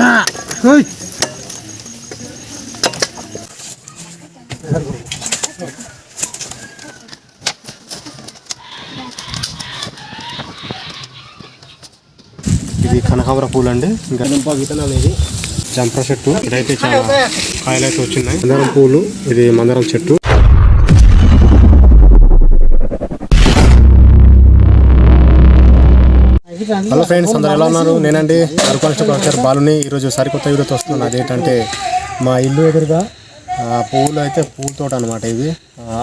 ఇది కనకాంబర పూలు అండి. ఇంకా విత్తనాలు ఇది జంపర చెట్టు. ఇదైతే చాలా కాయలు అయితే వచ్చినాయి. మందారం పూలు, ఇది మందారం చెట్టు. హలో ఫ్రెండ్స్, అందరు ఎలా ఉన్నారు? నేనండి అర్కన్స్ట్రక్టర్ బాలుని. ఈరోజు సరికొత్త వీడియోతో వస్తున్నాను. అదేంటంటే మా ఇల్లు ఎదురుగా పువ్వులు అయితే పువ్వు తోట అనమాట. ఇవి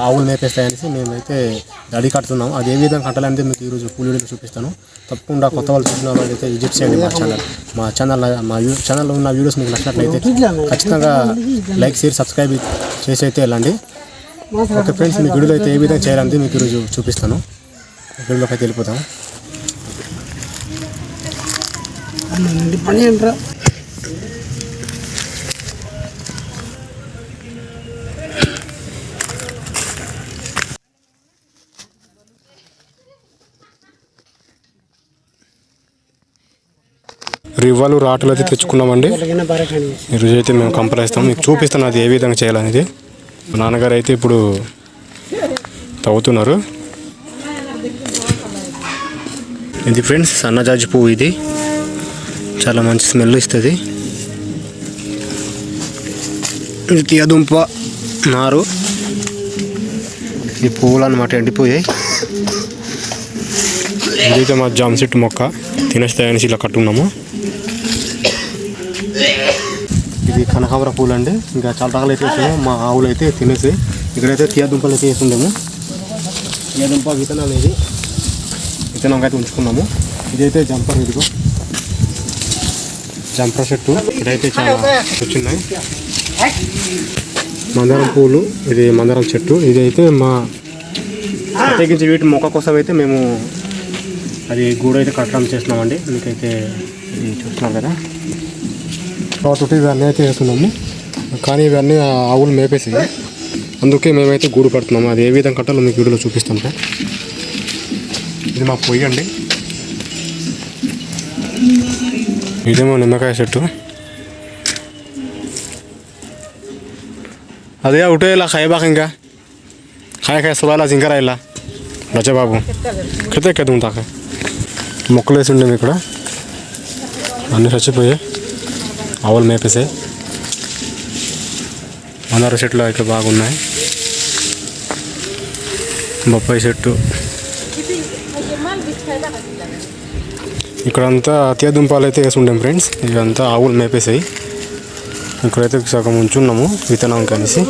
ఆవులు మేపేస్తాయనేసి మేమైతే అడి కడుతున్నాం. అది ఏ విధంగా కట్టాలనేది మీకు ఈరోజు పూలు వీడియోలో చూపిస్తాను. తప్పకుండా కొత్త వాళ్ళు చూసిన వాళ్ళు అయితే విజిట్ చేయండి మా ఛానల్లో ఉన్న వీడియోస్ మీకు నచ్చినట్లయితే ఖచ్చితంగా లైక్, షేర్, సబ్స్క్రైబ్ చేసి అయితే వెళ్ళండి. ఓకే ఫ్రెండ్స్, మీకు వీడియోలో అయితే ఏ విధంగా చేయాలనేది మీకు ఈరోజు చూపిస్తాను. వీడియోలోకి అయితే వెళ్ళిపోతాం. రివ్వాలు, రాటులు అయితే తెచ్చుకున్నామండి. ఈరోజు అయితే మేము కంపల్ వేస్తాం. మీకు చూపిస్తాను అది ఏ విధంగా చేయాలనేది. మా నాన్నగారు అయితే ఇప్పుడు తవ్వుతున్నారు. ఇది ఫ్రెండ్స్ సన్నజాజి పువ్వు. ఇది చాలా మంచి స్మెల్ ఇస్తుంది. ఇది తీయదుంప నారు. ఈ పువ్వులు అన్నమాట ఎండిపోయాయి. ఇదైతే మా జామ చెట్టు మొక్క. తినేస్తాయనేసి ఇలా కట్టున్నాము. ఇది కనకాంబర పూలు అండి. ఇంకా చాలా రకాలు అయితే వేసాము. మా ఆవులు అయితే తినేసి ఇక్కడైతే తీయదుంపలు అయితే వేసుకుందాము. తీయదుంప విత్తనాలు ఇది విత్తనం అయితే ఉంచుకున్నాము. ఇదైతే జంపర్. ఇదిగో జంపర చెట్టు. ఇదైతే చాలా వచ్చినాయి. మందారం పూలు, ఇది మందారం చెట్టు. ఇదైతే మా ప్రత్యేకించి వీటి మొక్క కోసం అయితే మేము అది గూడు అయితే కట్టడం చేస్తున్నామండి. మీకైతే ఇది చూస్తున్నాం కదా. కాబట్టి ఇవన్నీ అయితే వేస్తున్నాము. కానీ ఇవన్నీ ఆవులు మేపేసి అందుకే మేమైతే గూడు కడుతున్నాము. అది ఏ విధంగా కట్టాలో మీకు వీడియోలో చూపిస్తాం సార్. ఇది మా పొయ్యి అండి. ఇదేమో నిమ్మకాయ చెట్టు. అదే ఉటే ఇలా ఖాయబాక ఇంకా ఖాయ సుబాలా జింకరా ఇలా రజబాబు కితే కెదుం తాక మొక్కలు వేసి ఉండేవి. ఇక్కడ అన్నీ చచ్చిపోయాయి. ఆవులు మేపేసాయి. మందార చెట్లు అయితే బాగున్నాయి. బొప్పాయి చెట్టు. ఇక్కడంతా తీయదుంపాలు అయితే వేసి ఉండాం ఫ్రెండ్స్. ఇవంతా ఆవులు మేపేసాయి. ఇక్కడైతే సగం ఉంచున్నాము విత్తనం కలిసి.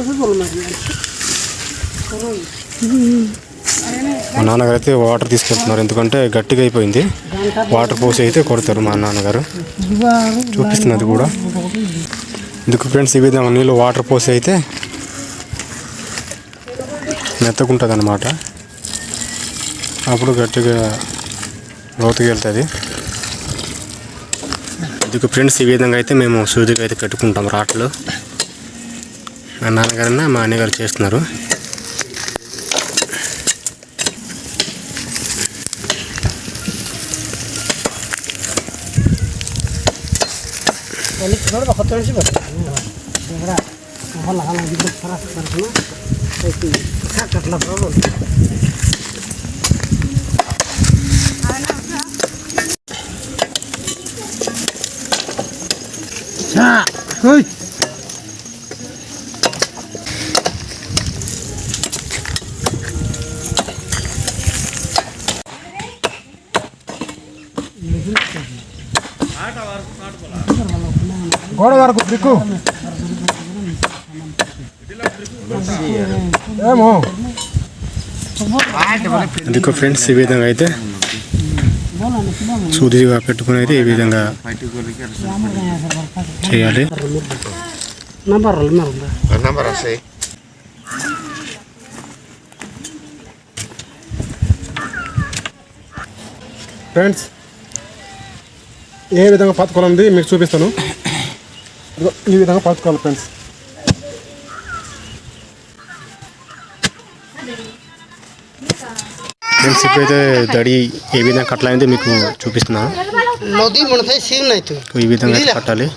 మా నాన్నగారు అయితే వాటర్ తీసుకెళ్తున్నారు. ఎందుకంటే గట్టిగా అయిపోయింది. వాటర్ పోసి అయితే కొడతారు మా నాన్నగారు. చూపిస్తున్నది కూడా ఎందుకు ఫ్రెండ్స్. ఈ విధంగా నీళ్ళు వాటర్ పోసి అయితే మెత్తకుంటుంది అన్నమాట. అప్పుడు గట్టిగా లోతుకి వెళ్తుంది. ఎందుకు ఫ్రెండ్స్ ఈ విధంగా అయితే మేము సూదిగా అయితే కట్టుకుంటాం రాట్లు. మా నాన్నగారన్నా మా అన్నగారు చేస్తున్నారు. గోడ వరకు బ్రిక్కు ఏమో. అందుకో ఫ్రెండ్స్ ఈ విధంగా అయితే సూదిగా పెట్టుకుని అయితే ఈ విధంగా చేయాలి. ఫ్రెండ్స్ ఏ విధంగా పాతుకోవాలండి మీకు చూపిస్తాను. ఈ విధంగా పాతుకోవాలి ఫ్రెండ్స్. ఫ్రెండ్స్ ఇప్పుడైతే దడి ఏ విధంగా కట్టాలనేది మీకు చూపిస్తున్నాను. ఈ విధంగా కట్టాలి.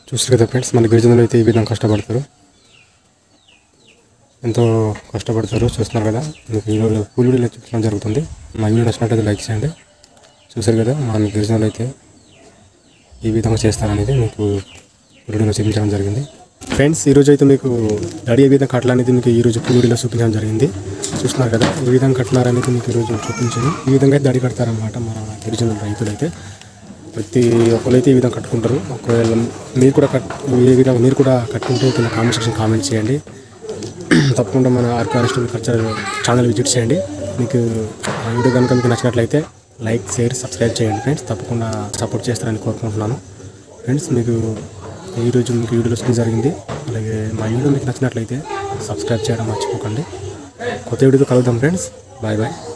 చూస్తారు కదా ఫ్రెండ్స్, మన గిరిజనులు అయితే ఈ విధంగా కష్టపడతారు, ఎంతో కష్టపడతారు. చూస్తున్నారు కదా, మీకు వీడియోలో ఫుల్ వీడియోలో చూపించడం జరుగుతుంది. మా వీడియో నచ్చినట్లయితే లైక్ చేయండి. చూసారు కదా, మన గిరిజనులు అయితే ఈ విధంగా చేస్తారనేది మీకు వీడియోలో చూపించడం జరిగింది. ఫ్రెండ్స్, ఈరోజు అయితే మీకు దడి ఏ విధంగా కట్టాలనేది మీకు ఈరోజు ఫుల్ వీడియోలో చూపించడం జరిగింది. చూస్తున్నారు కదా, ఈ విధంగా కట్టినారనేది మీకు ఈరోజు చూపించాను. ఈ విధంగా అయితే దడి కడతారనమాట మన గిరిజనుల రైతులు అయితే. ప్రతి ఒక్కరైతే ఈ విధంగా కట్టుకుంటారు. ఒకవేళ మీరు కూడా మీరు కూడా కట్టుకుంటే కింద కామెంట్ సెక్షన్ కామెంట్ చేయండి. తప్పకుండా మన RK honesty culture channel visit చేయండి. మీకు ఆ వీడియో కనుక మీకు నచ్చినట్లయితే లైక్, షేర్, సబ్స్క్రైబ్ చేయండి ఫ్రెండ్స్. తప్పకుండా సపోర్ట్ చేస్తారని కోరుకుంటున్నాను. ఫ్రెండ్స్, మీకు ఈరోజు మీకు వీడియోలో చూపించడం జరిగింది. అలాగే మా వీడియో మీకు నచ్చినట్లయితే సబ్స్క్రైబ్ చేయడం మర్చిపోకండి. కొత్త వీడియోతో కలుద్దాం ఫ్రెండ్స్. Bye bye.